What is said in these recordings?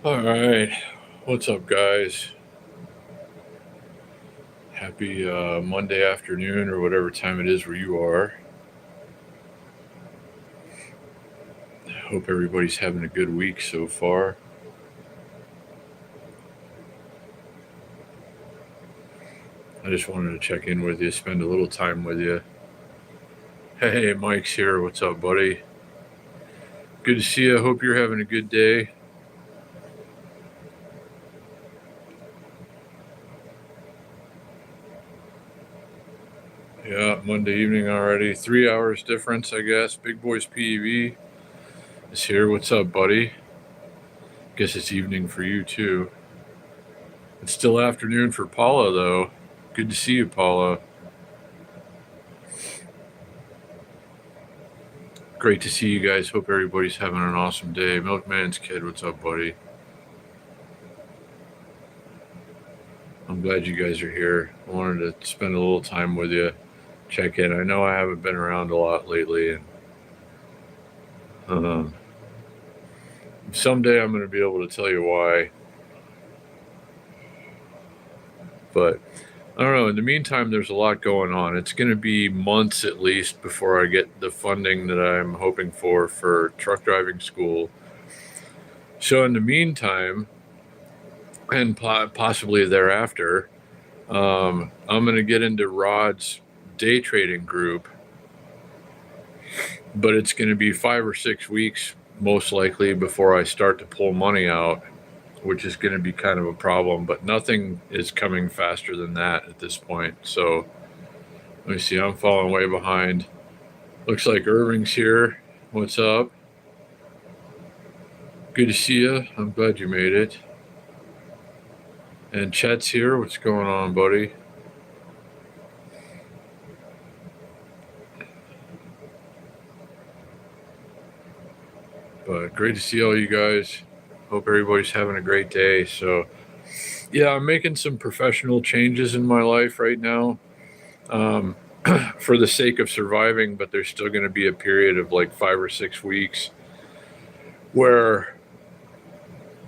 All right. What's up, guys? Happy Monday afternoon or whatever time it is where you are. Hope everybody's having a good week so far. I just wanted to check in with you, spend a little time with you. Hey, Mike's here. What's up, buddy? Good to see you. Hope you're having a good day. Yeah, Monday evening already. 3 hours difference, I guess. Big Boys PEV is here. What's up, buddy? Guess it's evening for you, too. It's still afternoon for Paula, though. Good to see you, Paula. Great to see you guys. Hope everybody's having an awesome day. Milkman's Kid, what's up, buddy? I'm glad you guys are here. I wanted to spend a little time with you, check in. I know I haven't been around a lot lately, and someday I'm going to be able to tell you why. But I don't know. In the meantime, there's a lot going on. It's going to be months at least before I get the funding that I'm hoping for truck driving school. So in the meantime, and possibly thereafter, I'm going to get into Rod's day trading group, but it's going to be 5 or 6 weeks most likely before I start to pull money out, which is going to be kind of a problem, but nothing is coming faster than that at this point. So let me see, I'm falling way behind. Looks like Irving's here. What's up? Good to see you. I'm glad you made it. And Chet's here. What's going on, buddy? But great to see all you guys. Hope everybody's having a great day. So, yeah, I'm making some professional changes in my life right now for the sake of surviving, but there's still going to be a period of like 5 or 6 weeks where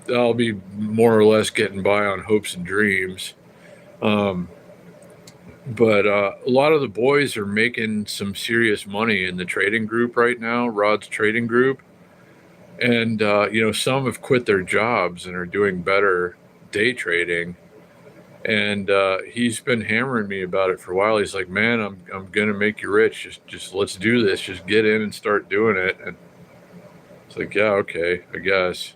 I'll be more or less getting by on hopes and dreams. But a lot of the boys are making some serious money in the trading group right now, Rod's trading group. And, some have quit their jobs and are doing better day trading. And he's been hammering me about it for a while. He's like, man, I'm going to make you rich. Just let's do this. Just get in and start doing it. And it's like, yeah, okay, I guess.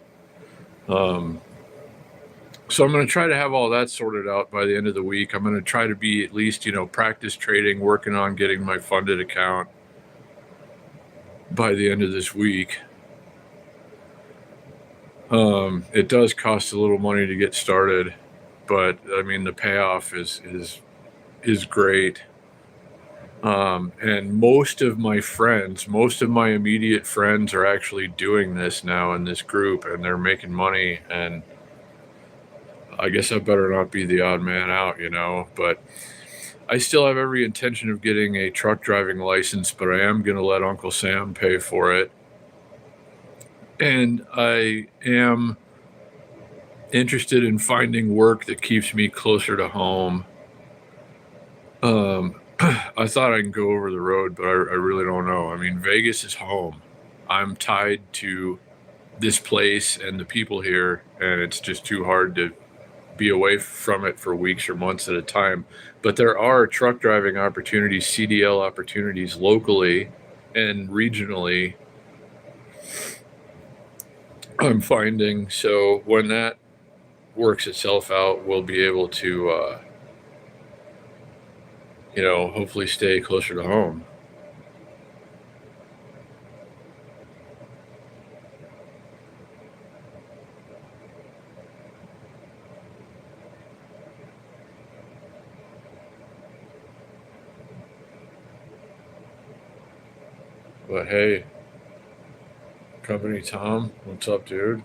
So I'm going to try to have all that sorted out by the end of the week. I'm going to try to be at least, practice trading, working on getting my funded account by the end of this week. It does cost a little money to get started, but I mean the payoff is great. And most of my immediate friends are actually doing this now in this group, and they're making money. And I guess I better not be the odd man out, but I still have every intention of getting a truck driving license, but I am going to let Uncle Sam pay for it. And I am interested in finding work that keeps me closer to home. I thought I can go over the road, but I really don't know. I mean, Vegas is home. I'm tied to this place and the people here, and it's just too hard to be away from it for weeks or months at a time. But there are truck driving opportunities, CDL opportunities locally and regionally, I'm finding. So when that works itself out, we'll be able to, hopefully stay closer to home. But hey, Company Tom, what's up, dude?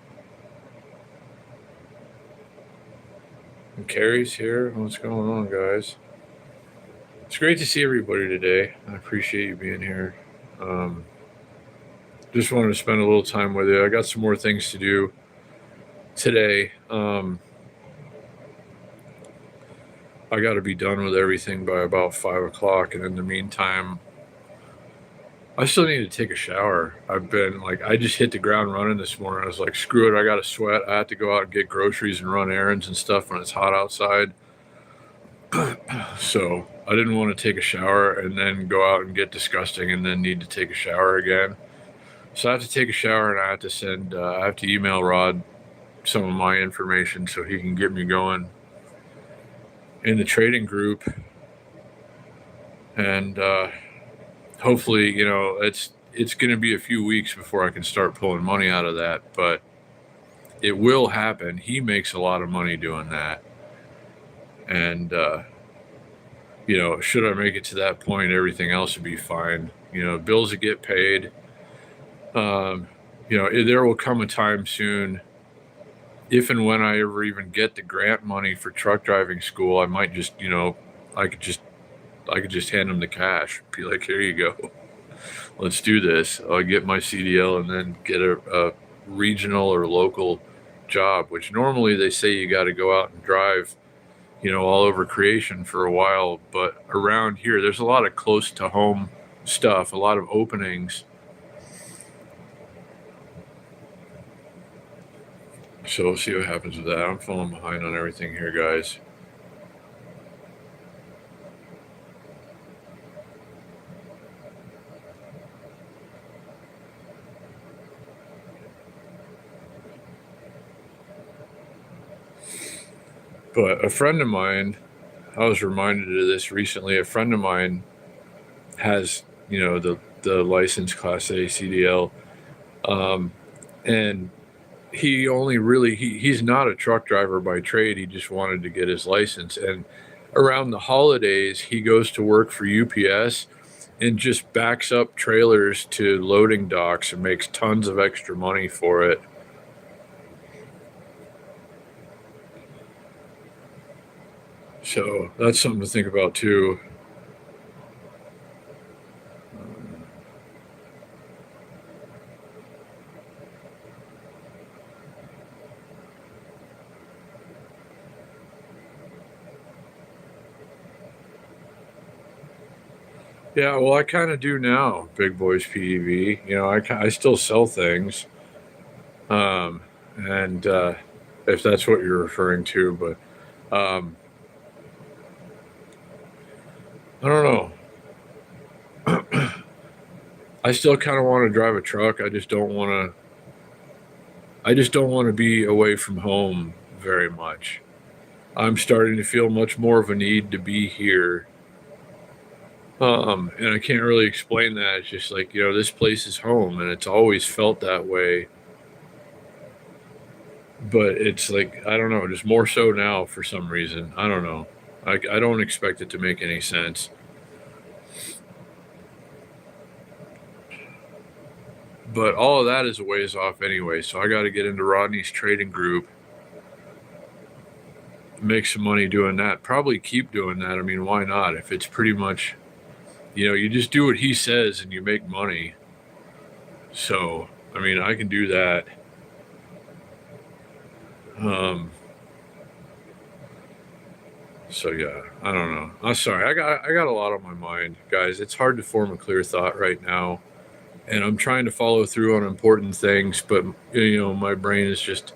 And Carrie's here. What's going on, guys? It's great to see everybody today. I appreciate you being here. Just wanted to spend a little time with you. I got some more things to do. today. I got to be done with everything by about 5 o'clock, and in the meantime, I still need to take a shower. I've been like, I just hit the ground running this morning. I was like, screw it, I got to sweat. I have to go out and get groceries and run errands and stuff when it's hot outside. So I didn't want to take a shower and then go out and get disgusting and then need to take a shower again. So I have to take a shower, and I have to I have to email Rod some of my information so he can get me going in the trading group. And hopefully, it's going to be a few weeks before I can start pulling money out of that, but it will happen. He makes a lot of money doing that. And, should I make it to that point, everything else would be fine. Bills that get paid. There will come a time soon, if and when I ever even get the grant money for truck driving school, I might just, I could just hand them the cash, be like, here you go. Let's do this. I'll get my CDL and then get a regional or local job, which normally they say you got to go out and drive, all over creation for a while. But around here, there's a lot of close to home stuff, a lot of openings. So we'll see what happens with that. I'm falling behind on everything here, guys. But a friend of mine, I was reminded of this recently. A friend of mine has, the license Class A CDL, and he only really he's not a truck driver by trade. He just wanted to get his license, and around the holidays, he goes to work for UPS and just backs up trailers to loading docks and makes tons of extra money for it. So that's something to think about too. Yeah, well, I kind of do now, Big Boys PEV. I still sell things, um, and if that's what you're referring to, but I don't know. I still kind of want to drive a truck. I just don't want to. I just don't want to be away from home very much. I'm starting to feel much more of a need to be here. And I can't really explain that. It's just like, this place is home, and it's always felt that way. But it's like, I don't know, just more so now for some reason. I don't know. I don't expect it to make any sense. But all of that is a ways off anyway. So I got to get into Rodney's trading group, make some money doing that. Probably keep doing that. I mean, why not? If it's pretty much, you just do what he says and you make money. So, I mean, I can do that. So yeah, I don't know. I'm sorry. I got a lot on my mind, guys. It's hard to form a clear thought right now, and I'm trying to follow through on important things, but my brain is just,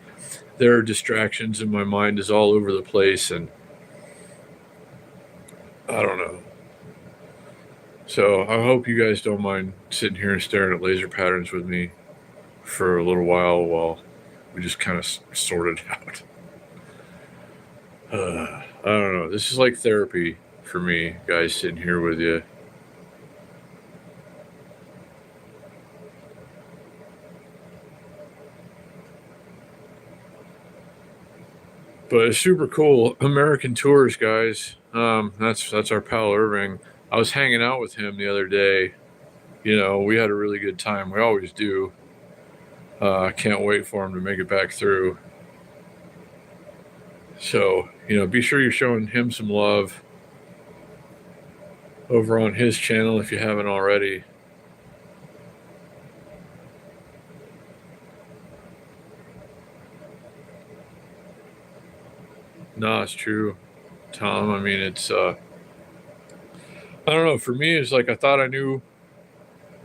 there are distractions and my mind is all over the place, and I don't know. So I hope you guys don't mind sitting here and staring at laser patterns with me for a little while we just kind of sort it out. I don't know. This is like therapy for me, guys, sitting here with you. But it's super cool. American Tours, guys. That's our pal Irving. I was hanging out with him the other day. We had a really good time. We always do. I can't wait for him to make it back through. So, be sure you're showing him some love over on his channel if you haven't already. No, it's true, Tom. I mean, it's I don't know. For me, it's like I thought I knew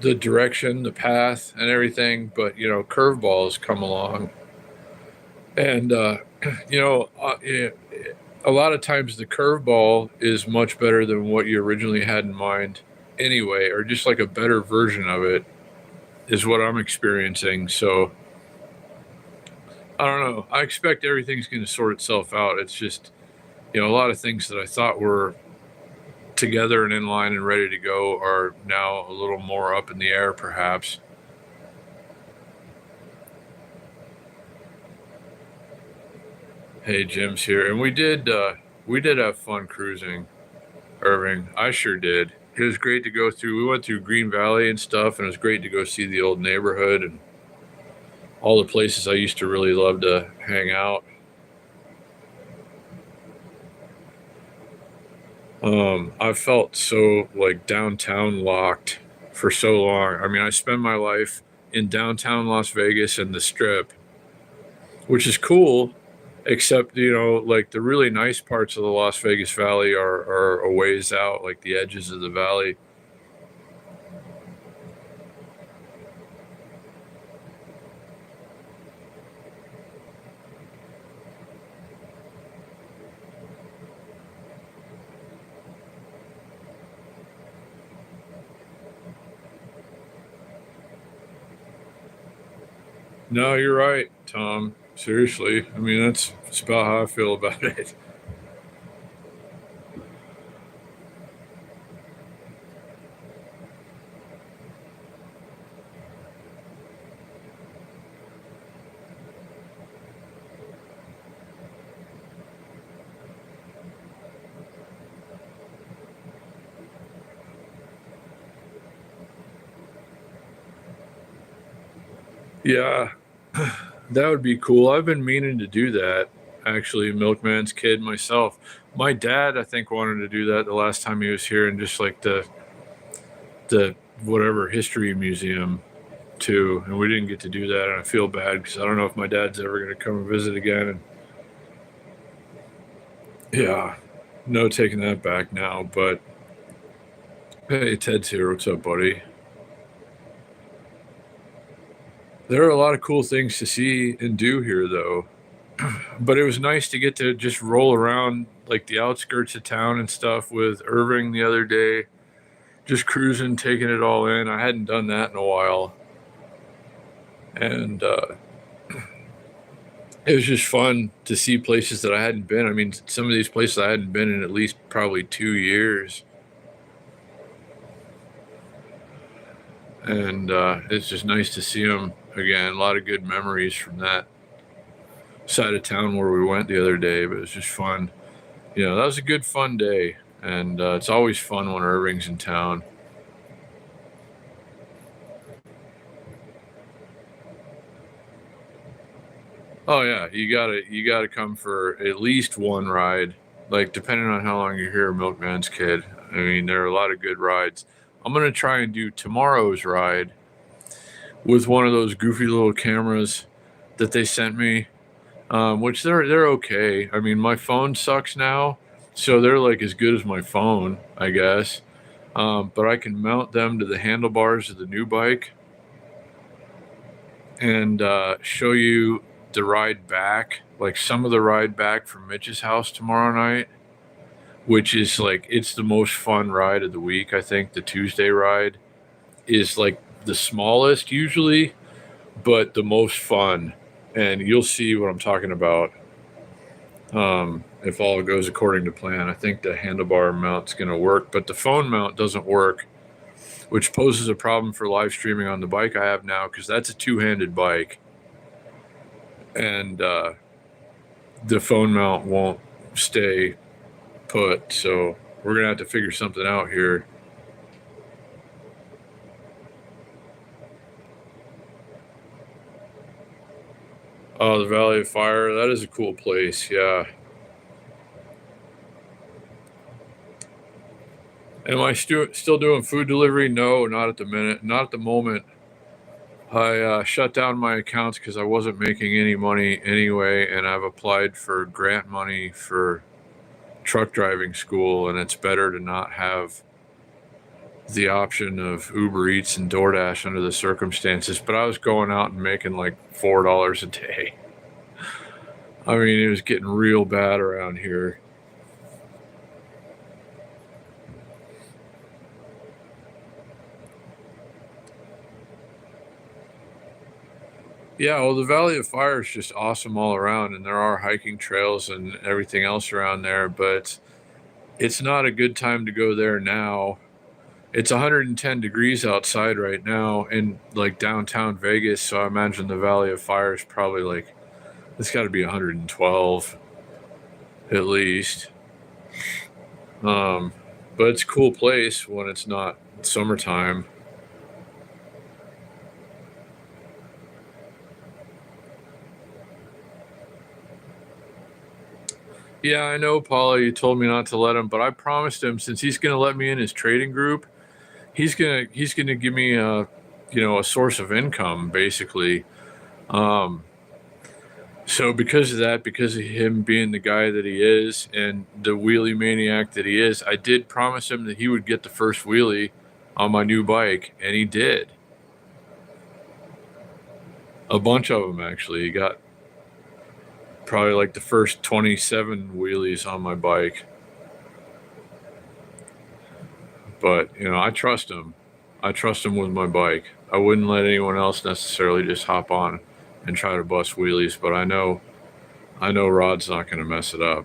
the direction, the path, and everything, but curveballs come along, and yeah, a lot of times the curveball is much better than what you originally had in mind, anyway, or just like a better version of it is what I'm experiencing. So I don't know. I expect everything's going to sort itself out. It's just a lot of things that I thought were together and in line and ready to go are now a little more up in the air, perhaps. Hey, Jim's here, and we did have fun cruising, Irving. I sure did. It was great to go through. We went through Green Valley and stuff, and it was great to go see the old neighborhood and all the places I used to really love to hang out. I felt so like downtown locked for so long. I mean, I spend my life in downtown Las Vegas and the Strip, which is cool, except like the really nice parts of the Las Vegas Valley are a ways out, like the edges of the valley. No, you're right, Tom. Seriously, I mean that's about how I feel about it. Yeah, that would be cool. I've been meaning to do that. Actually, Milkman's Kid myself. My dad, I think, wanted to do that the last time he was here, and just like the whatever history museum too, and we didn't get to do that, and I feel bad because I don't know if my dad's ever going to come and visit again. And yeah, no taking that back now. But hey, Ted's here. What's up, buddy? There are a lot of cool things to see and do here, though. But it was nice to get to just roll around like the outskirts of town and stuff with Irving the other day, just cruising, taking it all in. I hadn't done that in a while, and it was just fun to see places that I hadn't been. I mean, some of these places I hadn't been in at least probably 2 years, and it's just nice to see them again. A lot of good memories from that side of town where we went the other day, but it was just fun. That was a good fun day, and it's always fun when Irving's in town. Oh yeah, you gotta come for at least one ride. Like depending on how long you're here, Milkman's Kid. I mean, there are a lot of good rides. I'm gonna try and do tomorrow's ride with one of those goofy little cameras that they sent me, which they're okay. I mean, my phone sucks now, so they're like as good as my phone, I guess. But I can mount them to the handlebars of the new bike and show you the ride back, like some of the ride back from Mitch's house tomorrow night, which is like it's the most fun ride of the week. I think the Tuesday ride is like the smallest usually, but the most fun. And you'll see what I'm talking about. If all goes according to plan, I think the handlebar mount's going to work, but the phone mount doesn't work, which poses a problem for live streaming on the bike I have now because that's a two-handed bike, and the phone mount won't stay put. So we're gonna have to figure something out here. Oh, the Valley of Fire. That is a cool place. Yeah. Am I still doing food delivery? No, not at the minute. Not at the moment. I shut down my accounts because I wasn't making any money anyway, and I've applied for grant money for truck driving school, and it's better to not have the option of Uber Eats and DoorDash under the circumstances. But I was going out and making like $4 a day. I mean, it was getting real bad around here. Yeah, well, the Valley of Fire is just awesome all around, and there are hiking trails and everything else around there, but it's not a good time to go there now. It's 110 degrees outside right now in like downtown Vegas, so I imagine the Valley of Fire is probably like, it's got to be 112 at least. But it's a cool place when it's not summertime. Yeah, I know, Paula, you told me not to let him, but I promised him since he's going to let me in his trading group, he's gonna give me a source of income basically. Um, so because of that, because of him being the guy that he is and the wheelie maniac that he is, I did promise him that he would get the first wheelie on my new bike, and he did. A bunch of them actually. He got probably like the first 27 wheelies on my bike. But I trust him. I trust him with my bike. I wouldn't let anyone else necessarily just hop on and try to bust wheelies, but I know Rod's not going to mess it up.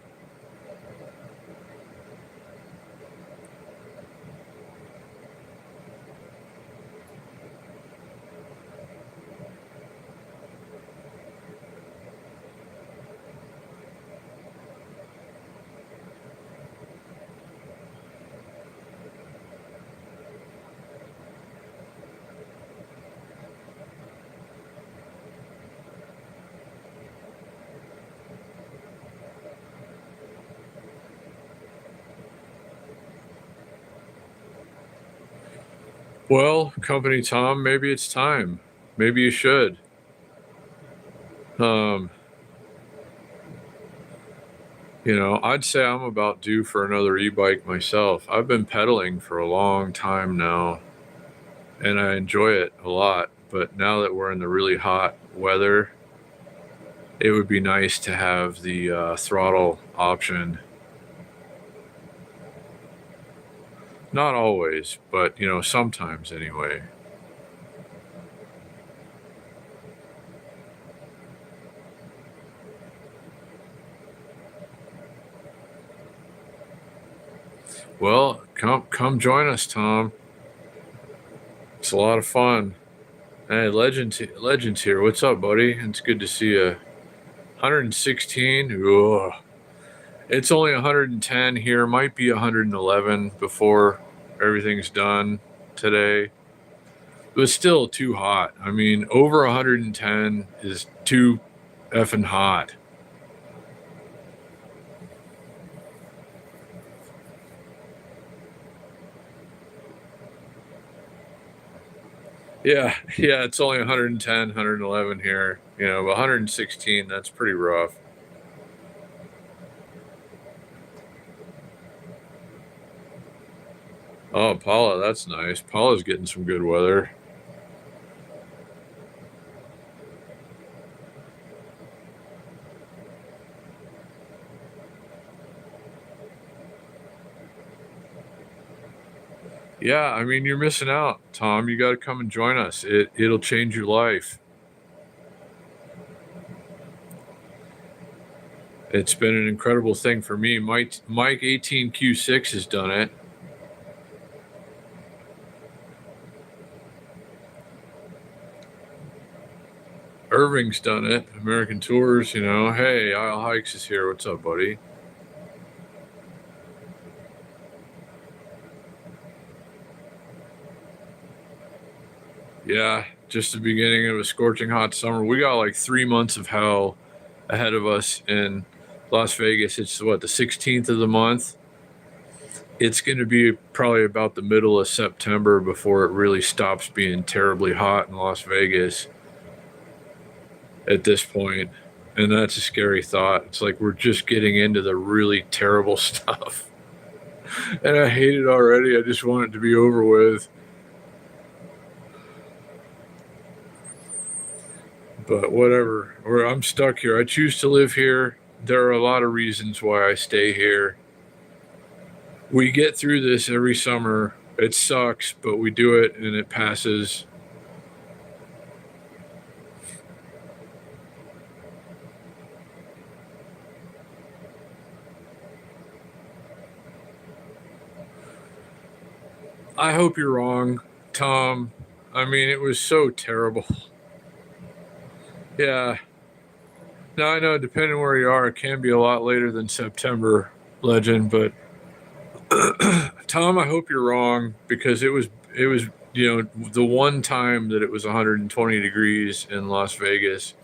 Well, company Tom, maybe it's time. Maybe you should. Um, I'd say I'm about due for another e-bike myself. I've been pedaling for a long time now, and I enjoy it a lot. But now that we're in the really hot weather, it would be nice to have the throttle option. Not always, but sometimes anyway. Well, come join us, Tom. It's a lot of fun. Hey, Legends here. What's up, buddy? It's good to see you. 116. Ugh. It's only 110 here. Might be 111 before everything's done today. But still too hot. I mean, over 110 is too effing hot. Yeah, yeah, it's only 110, 111 here. But 116, that's pretty rough. Oh, Paula, that's nice. Paula's getting some good weather. Yeah, I mean, you're missing out, Tom. You got to come and join us. It'll change your life. It's been an incredible thing for me. Mike 18Q6 has done it. Irving's done it. American Tours, Hey, Isle Hikes is here. What's up, buddy? Yeah, just the beginning of a scorching hot summer. We got like 3 months of hell ahead of us in Las Vegas. It's what, the 16th of the month? It's going to be probably about the middle of September before it really stops being terribly hot in Las Vegas at this point. And that's a scary thought. It's like we're just getting into the really terrible stuff. And I hate it already. I just want it to be over with. But whatever. I'm stuck here. I choose to live here. There are a lot of reasons why I stay here. We get through this every summer. It sucks, but we do it and it passes. I hope you're wrong, Tom. I mean, it was so terrible. Yeah. Now I know, depending where you are, it can be a lot later than September, Legend. But Tom, I hope you're wrong because it was the one time that it was 120 degrees in Las Vegas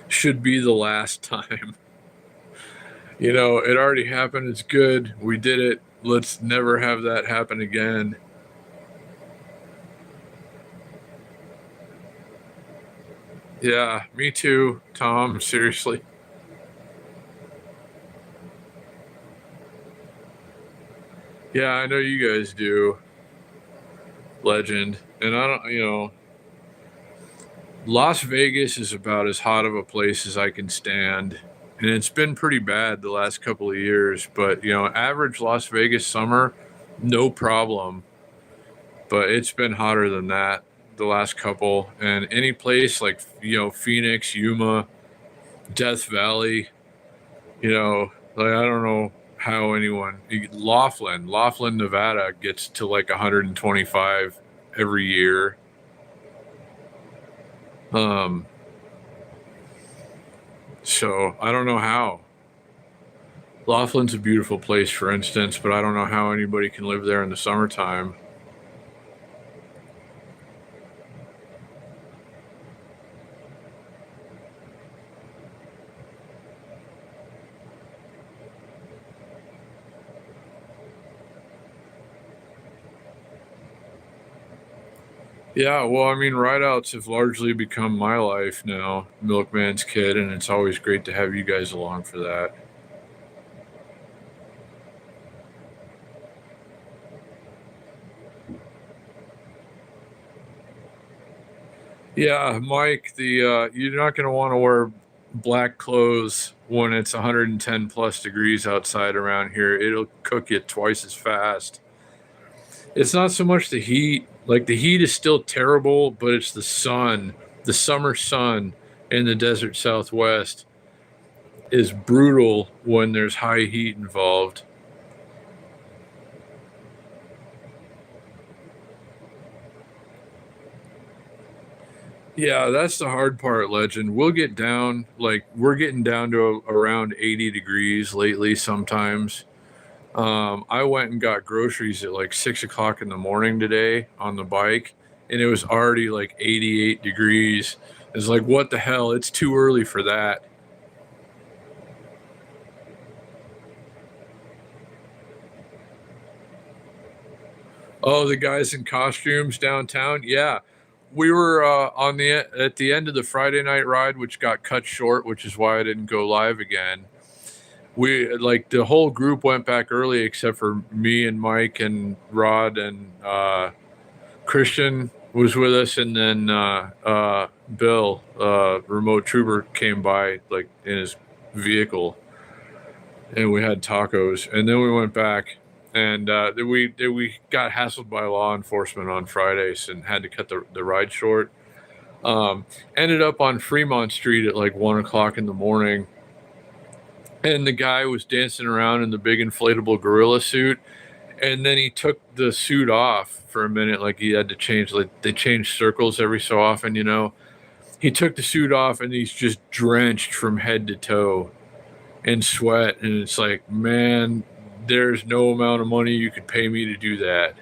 should be the last time. It already happened. It's good. We did it. Let's never have that happen again. Yeah, me too, Tom. Seriously. Yeah, I know you guys do, Legend. And I don't, Las Vegas is about as hot of a place as I can stand. And it's been pretty bad the last couple of years, but average Las Vegas summer, no problem. But it's been hotter than that the last couple. And any place like, Phoenix, Yuma, Death Valley, like I don't know how anyone, Laughlin, Nevada gets to like 125 every year. Um, so I don't know how. Laughlin's a beautiful place, for instance, but I don't know how anybody can live there in the summertime. Yeah, well, I mean, rideouts have largely become my life now, Milkman's Kid, and it's always great to have you guys along for that. Yeah, Mike, the you're not going to want to wear black clothes when it's 110 plus degrees outside around here. It'll cook you twice as fast. It's not so much the heat. Like the heat is still terrible, but it's the sun. The summer sun in the desert Southwest is brutal when there's high heat involved. Yeah, that's the hard part, Legend. We'll get down, like, we're getting down to around 80 degrees lately sometimes. I went and got groceries at like 6 o'clock in the morning today on the bike, and it was already like 88 degrees. It's like, what the hell? It's too early for that. Oh, the guys in costumes downtown. Yeah, we were on the at the end of the Friday night ride, which got cut short, which is why I didn't go live again. We like the whole group went back early except for me and Mike and Rod and Christian was with us, and then Bill, remote trooper, came by like in his vehicle, and we had tacos, and then we went back, and then we got hassled by law enforcement on Fridays and had to cut the ride short. Um, Ended up on Fremont Street at like 1 o'clock in the morning, and the guy was dancing around in the big inflatable gorilla suit, and then he took the suit off for a minute, like he had to change, like they change circles every so often. He took the suit off and he's just drenched from head to toe in sweat, and it's like, man, there's no amount of money you could pay me to do that.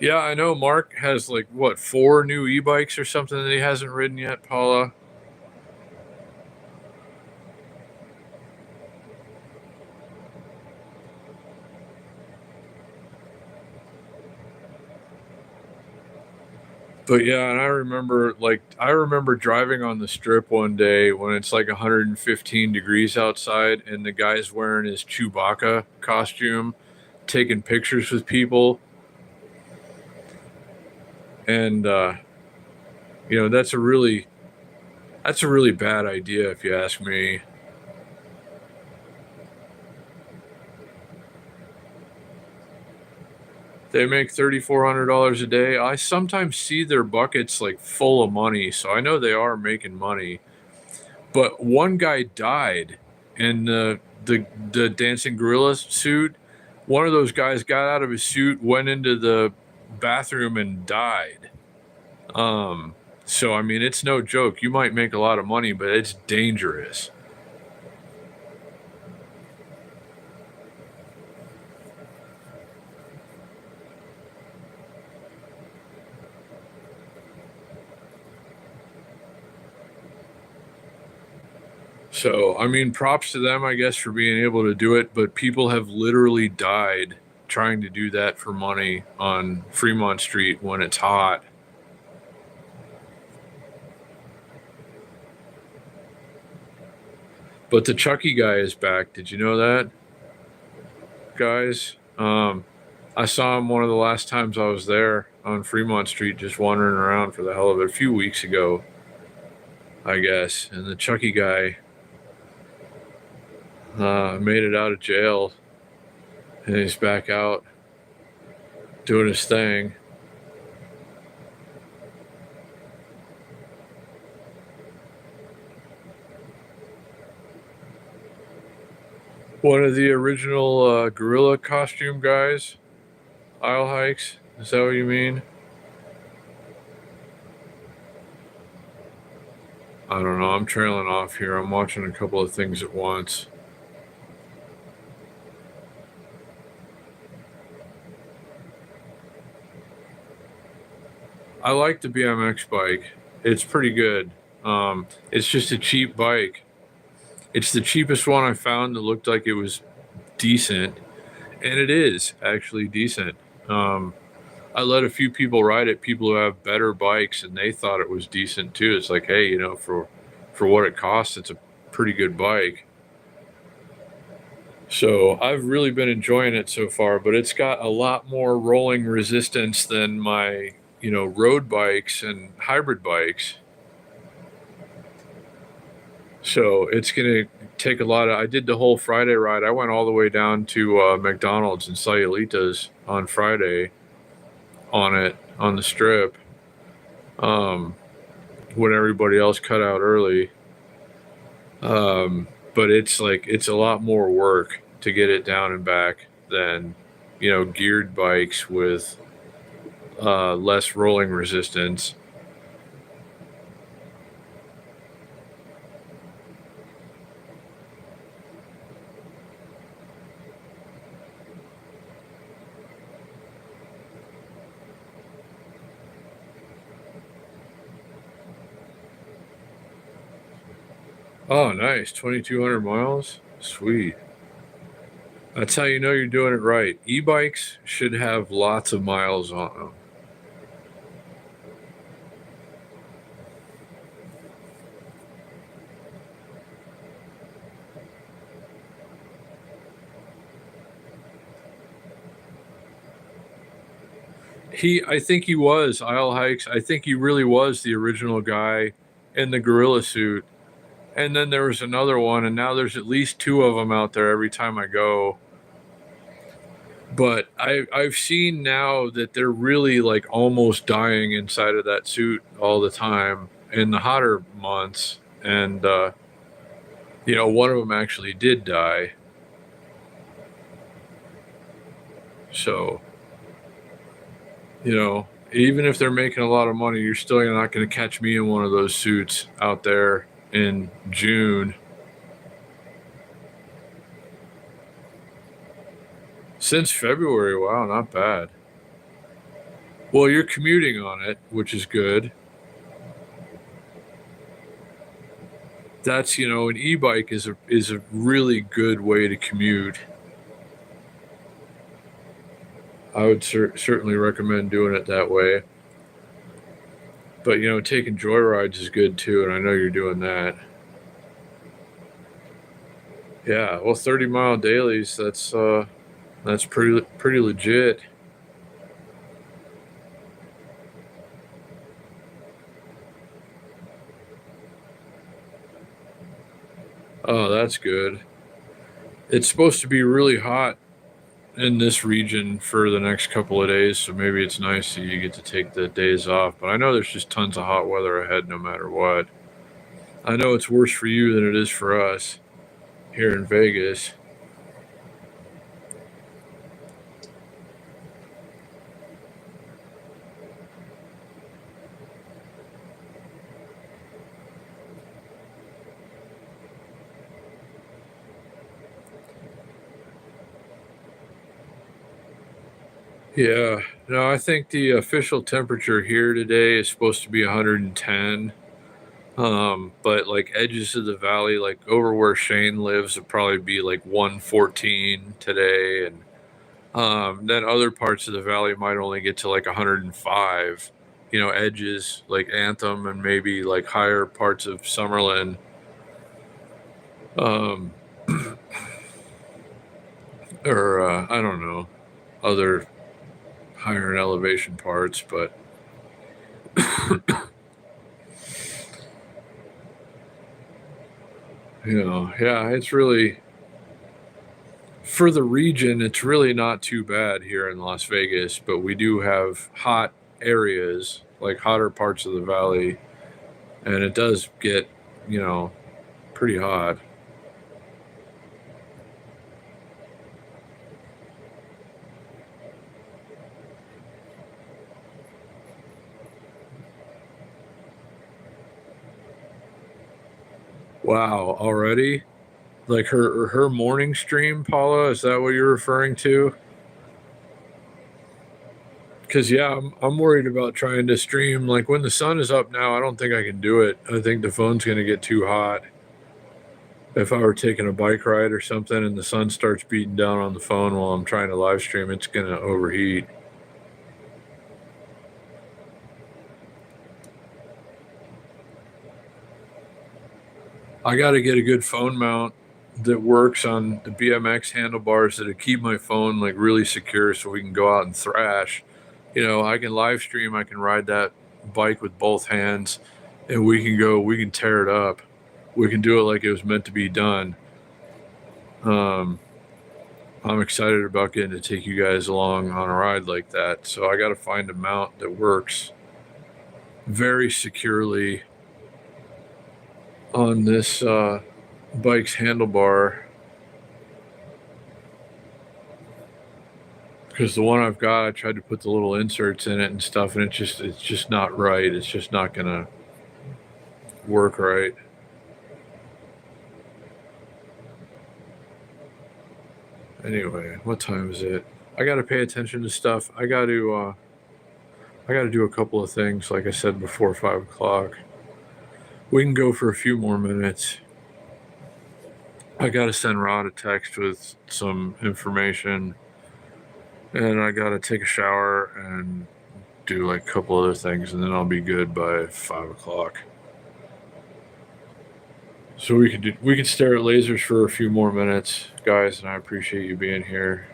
Yeah, I know Mark has like what, 4 new e-bikes or something that he hasn't ridden yet, Paula. But yeah, and I remember driving on the strip one day when it's like 115 degrees outside and the guy's wearing his Chewbacca costume, taking pictures with people. And that's a really bad idea if you ask me. They make $3,400 a day. I sometimes see their buckets like full of money, so I know they are making money. But one guy died in the dancing gorilla suit. One of those guys got out of his suit, went into the bathroom, and died. Um, so I mean, it's no joke. You might make a lot of money, but it's dangerous. So, I mean, props to them, I guess, for being able to do it, but people have literally died trying to do that for money on Fremont Street when it's hot. But the Chucky guy is back. Did you know that, guys? I saw him one of the last times I was there on Fremont Street, just wandering around for the hell of it a few weeks ago, I guess. And the Chucky guy made it out of jail and he's back out doing his thing. One of the original gorilla costume guys, Isle Hikes. Is that what you mean? I don't know. I'm trailing off here. I'm watching a couple of things at once. I like the BMX bike. It's pretty good. It's just a cheap bike. It's the cheapest one I found that looked like it was decent, and it is actually decent. Um, I let a few people ride it, people who have better bikes, and they thought it was decent too. It's like, hey, for what it costs, it's a pretty good bike. So I've really been enjoying it so far, but it's got a lot more rolling resistance than my, road bikes and hybrid bikes. So it's gonna take a lot of. I did the whole Friday ride. I went all the way down to McDonald's and Sayulita's on Friday on it on the strip. Um, when everybody else cut out early. But it's a lot more work to get it down and back than geared bikes with less rolling resistance. Oh, nice. 2,200 miles. Sweet. That's how you know you're doing it right. E-bikes should have lots of miles on them. I think he was Isle Hikes. I think he really was the original guy in the gorilla suit. And then there was another one, and now there's at least two of them out there every time I go. But I've seen now that they're really like almost dying inside of that suit all the time in the hotter months. And one of them actually did die. So, even if they're making a lot of money, you're still not going to catch me in one of those suits out there in June. Since February, wow, not bad. Well, you're commuting on it, which is good. That's, an e-bike is a really good way to commute. I would certainly recommend doing it that way. But taking joyrides is good too, and I know you're doing that. Yeah, well, 30-mile dailies, that's pretty legit. Oh, that's good. It's supposed to be really hot in this region for the next couple of days, so maybe it's nice that you get to take the days off. But I know there's just tons of hot weather ahead no matter what. I know it's worse for you than it is for us here in Vegas. Yeah, no, I think the official temperature here today is supposed to be 110. But like edges of the valley, like over where Shane lives, would probably be like 114 today, and then other parts of the valley might only get to like 105. Edges like Anthem and maybe like higher parts of Summerlin. Um, or I don't know, other higher in elevation parts, but yeah, it's really for the region, it's really not too bad here in Las Vegas, but we do have hot areas, like hotter parts of the valley, and it does get, you know, pretty hot. Wow, already? Like her morning stream, Paula, is that what you're referring to? Because yeah, I'm worried about trying to stream. Like when the sun is up now, I don't think I can do it. I think the phone's going to get too hot. If I were taking a bike ride or something and the sun starts beating down on the phone while I'm trying to live stream, it's going to overheat. I got to get a good phone mount that works on the BMX handlebars that'll keep my phone like really secure so we can go out and thrash. I can live stream, I can ride that bike with both hands, and we can tear it up. We can do it like it was meant to be done. Um, I'm excited about getting to take you guys along on a ride like that. So I got to find a mount that works very securely on this bike's handlebar, because the one I've got, I tried to put the little inserts in it and stuff, and it's just not right. It's just not gonna work right. Anyway, what time is it? I got to pay attention to stuff. I got to do a couple of things. Like I said before 5 o'clock, we can go for a few more minutes. I got to send Rod a text with some information, and I got to take a shower and do like a couple other things, and then I'll be good by 5 o'clock. So we could stare at lasers for a few more minutes, guys, and I appreciate you being here.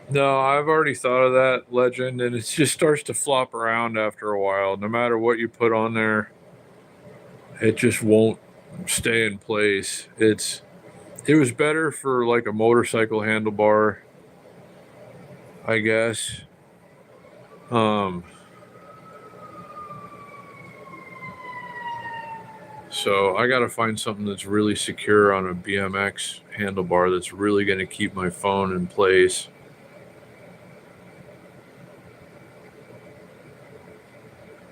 No, I've already thought of that legend, and it just starts to flop around after a while. No matter what you put on there, it just won't stay in place. It was better for like a motorcycle handlebar, I guess. Um, so I got to find something that's really secure on a BMX handlebar that's really going to keep my phone in place.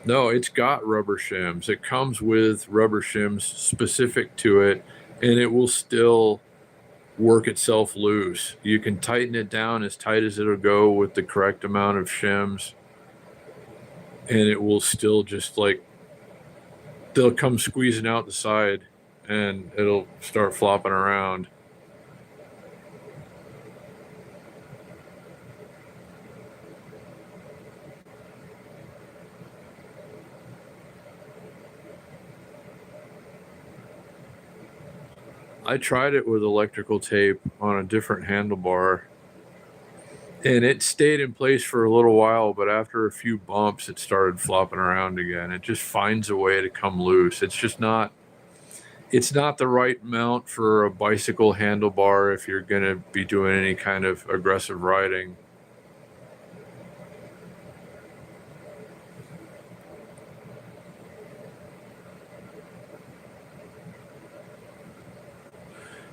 No, it's got rubber shims. It comes with rubber shims specific to it, and it will still work itself loose. You can tighten it down as tight as it'll go with the correct amount of shims, and it will still just like they'll come squeezing out the side and it'll start flopping around. I tried it with electrical tape on a different handlebar and it stayed in place for a little while, but after a few bumps, it started flopping around again. It just finds a way to come loose. It's not the right mount for a bicycle handlebar if you're going to be doing any kind of aggressive riding.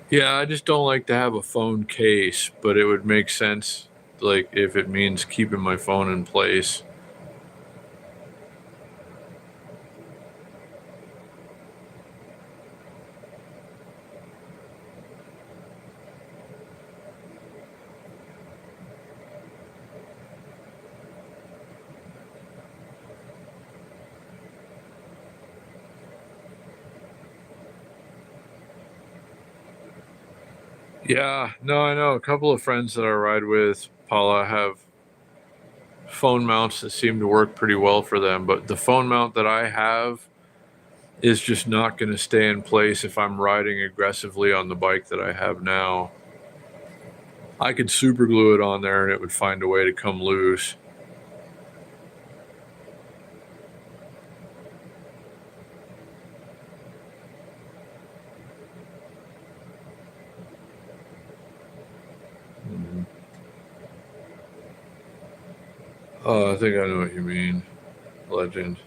Yeah, I just don't like to have a phone case, but it would make sense like if it means keeping my phone in place. Yeah, no, I know a couple of friends that I ride with, Paula, have phone mounts that seem to work pretty well for them, but the phone mount that I have is just not going to stay in place if I'm riding aggressively on the bike that I have now. I could super glue it on there and it would find a way to come loose. Mhm. Oh, I think I know what you mean. Legend.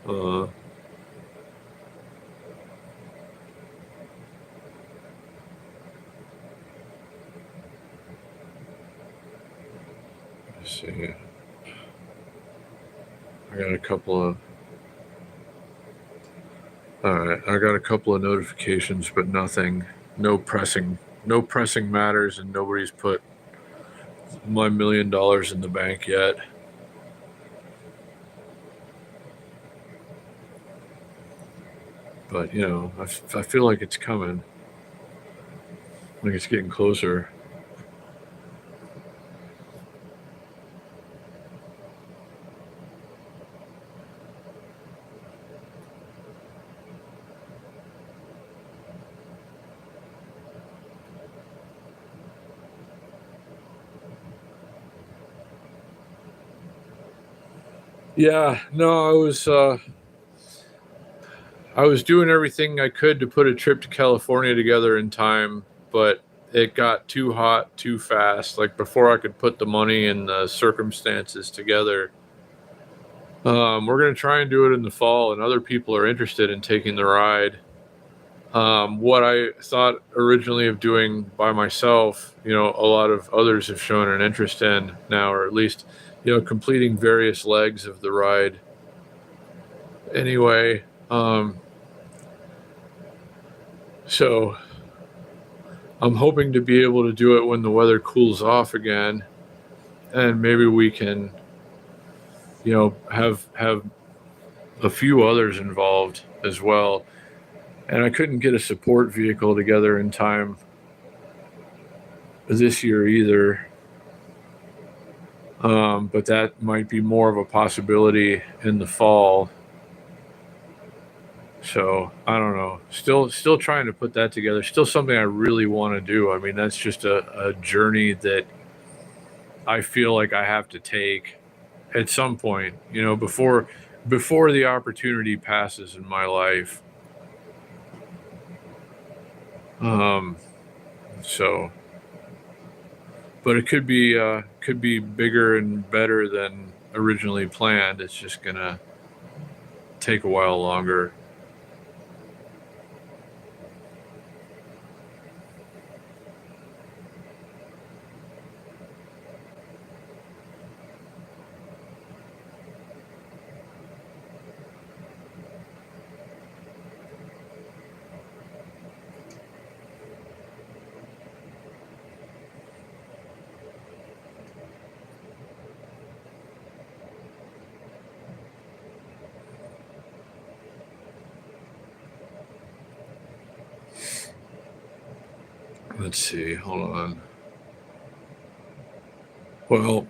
Uh, let's see. I got a couple of. All right, I got a couple of notifications, but nothing. No pressing. No pressing matters, and nobody's put my $1 million in the bank yet. But I feel like it's coming. Like it's getting closer. Yeah, no, I was doing everything I could to put a trip to California together in time, but it got too hot too fast. Like before I could put the money and the circumstances together. We're gonna try and do it in the fall, and other people are interested in taking the ride. What I thought originally of doing by myself, a lot of others have shown an interest in now, or at least, completing various legs of the ride. Anyway, so I'm hoping to be able to do it when the weather cools off again, and maybe we can, have a few others involved as well. And I couldn't get a support vehicle together in time this year either. But that might be more of a possibility in the fall. So I don't know. Still trying to put that together. Still something I really want to do. I mean, that's just a journey that I feel like I have to take at some point, before the opportunity passes in my life. Um, so, but it could be bigger and better than originally planned. It's just gonna take a while longer. Let's see. Hold on. Well,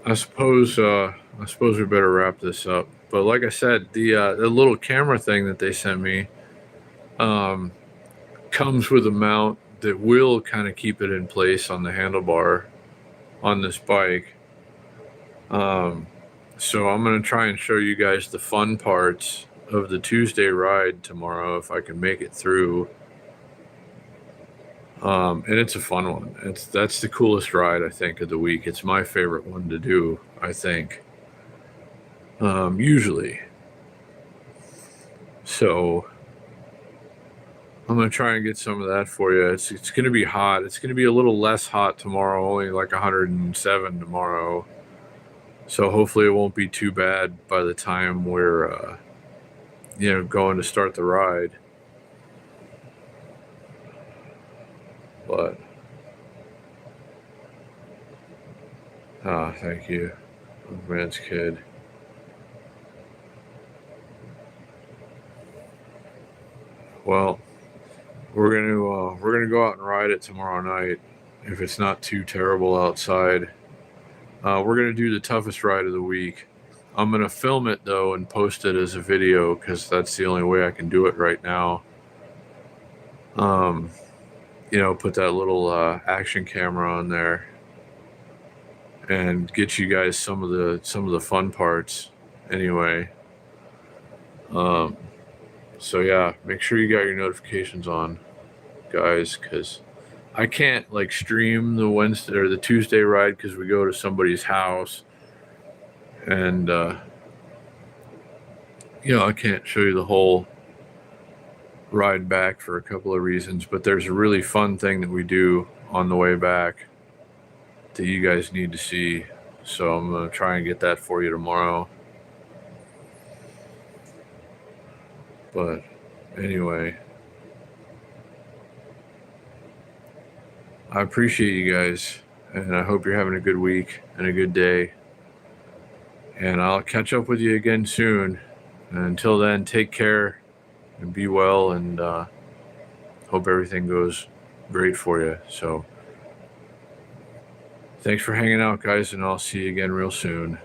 I suppose we better wrap this up. But like I said, the little camera thing that they sent me um, comes with a mount that will kind of keep it in place on the handlebar on this bike. So I'm gonna try and show you guys the fun parts of the Tuesday ride tomorrow if I can make it through. And it's a fun one. That's the coolest ride I think of the week. It's my favorite one to do, I think. Usually. So I'm gonna try and get some of that for you. It's gonna be hot. It's gonna be a little less hot tomorrow, only like 107 tomorrow. So hopefully it won't be too bad by the time we're going to start the ride. But thank you, man's kid. Well, we're gonna go out and ride it tomorrow night if it's not too terrible outside. We're gonna do the toughest ride of the week. I'm gonna film it though and post it as a video because that's the only way I can do it right now. Put that little action camera on there and get you guys some of the fun parts anyway. So yeah, make sure you got your notifications on, guys, because I can't like stream the Wednesday or the Tuesday ride because we go to somebody's house, and I can't show you the whole ride back for a couple of reasons. But there's a really fun thing that we do on the way back that you guys need to see. So I'm gonna try and get that for you tomorrow. But anyway, I appreciate you guys, and I hope you're having a good week and a good day. And I'll catch up with you again soon. And until then, take care and be well, and hope everything goes great for you. So thanks for hanging out, guys, and I'll see you again real soon.